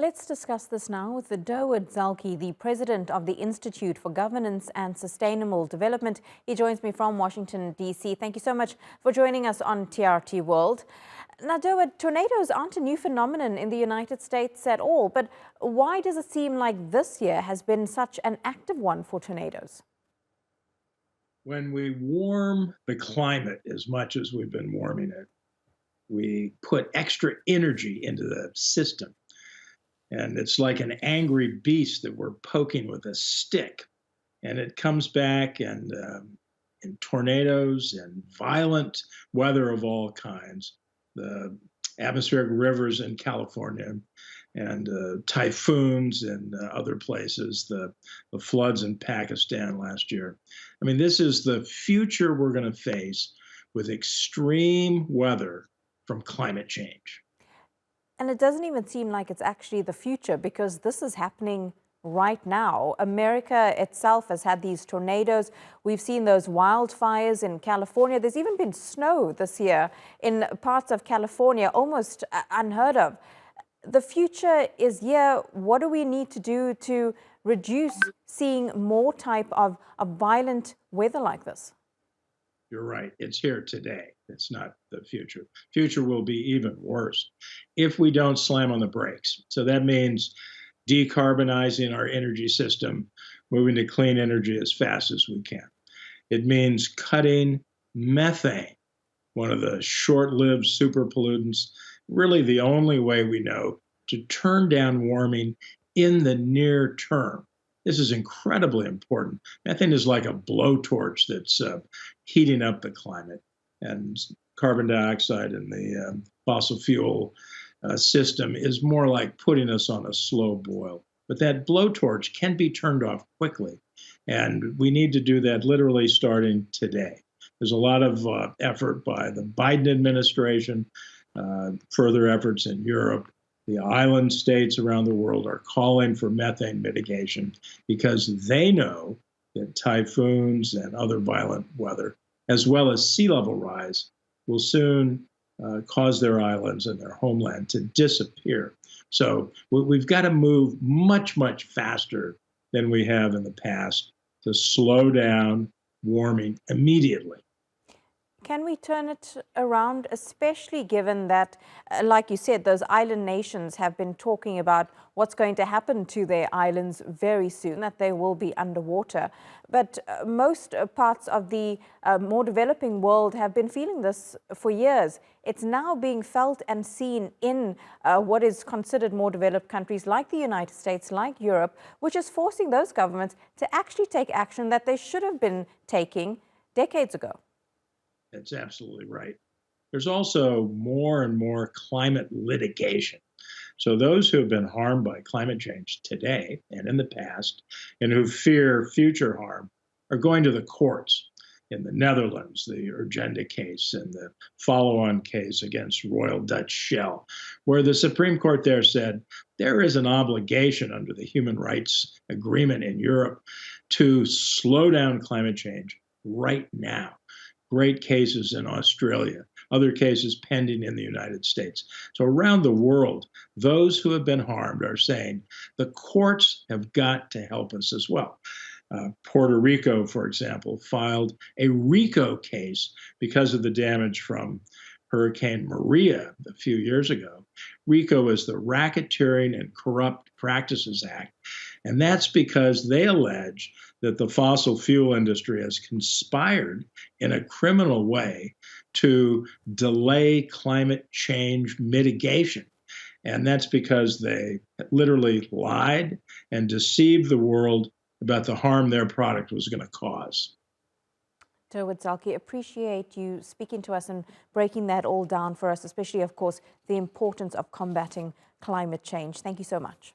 Let's discuss this now with the Durwood Zaelke, the president of the Institute for Governance and Sustainable Development. He joins me from Washington, D.C. Thank you so much for joining us on TRT World. Now, Durwood, tornadoes aren't a new phenomenon in the United States at all, but why does it seem like this year has been such an active one for tornadoes? When we warm the climate as much as we've been warming it, we put extra energy into the system. And it's like an angry beast that we're poking with a stick. And it comes back in tornadoes and violent weather of all kinds. The atmospheric rivers in California and typhoons in other places, the floods in Pakistan last year. I mean, this is the future we're going to face with extreme weather from climate change. And it doesn't even seem like it's actually the future, because this is happening right now. America itself has had these tornadoes. We've seen those wildfires in California. There's even been snow this year in parts of California, almost unheard of. The future is here. What do we need to do to reduce seeing more type of violent weather like this? You're right. It's here today. It's not the future. Future will be even worse if we don't slam on the brakes. So that means decarbonizing our energy system, moving to clean energy as fast as we can. It means cutting methane, one of the short-lived super pollutants, really the only way we know to turn down warming in the near term. This is incredibly important. Methane is like a blowtorch that's heating up the climate, and carbon dioxide in the fossil fuel system is more like putting us on a slow boil. But that blowtorch can be turned off quickly, and we need to do that literally starting today. There's a lot of effort by the Biden administration, further efforts in Europe. The island states around the world are calling for methane mitigation because they know that typhoons and other violent weather, as well as sea level rise, will soon cause their islands and their homeland to disappear. So we've got to move much, much faster than we have in the past to slow down warming immediately. Can we turn it around, especially given that, like you said, those island nations have been talking about what's going to happen to their islands very soon, that they will be underwater. But most parts of the more developing world have been feeling this for years. It's now being felt and seen in what is considered more developed countries like the United States, like Europe, which is forcing those governments to actually take action that they should have been taking decades ago. That's absolutely right. There's also more and more climate litigation. So those who have been harmed by climate change today and in the past, and who fear future harm, are going to the courts. In the Netherlands, the Urgenda case and the follow-on case against Royal Dutch Shell, where the Supreme Court there said there is an obligation under the Human Rights Agreement in Europe to slow down climate change right now. Great cases in Australia, other cases pending in the United States. So around the world, those who have been harmed are saying the courts have got to help us as well. Puerto Rico, for example, filed a RICO case because of the damage from Hurricane Maria a few years ago. RICO is the Racketeering and Corrupt Practices Act, and that's because they allege that the fossil fuel industry has conspired in a criminal way to delay climate change mitigation. And that's because they literally lied and deceived the world about the harm their product was going to cause. Durwood Zaelke, appreciate you speaking to us and breaking that all down for us, especially, of course, the importance of combating climate change. Thank you so much.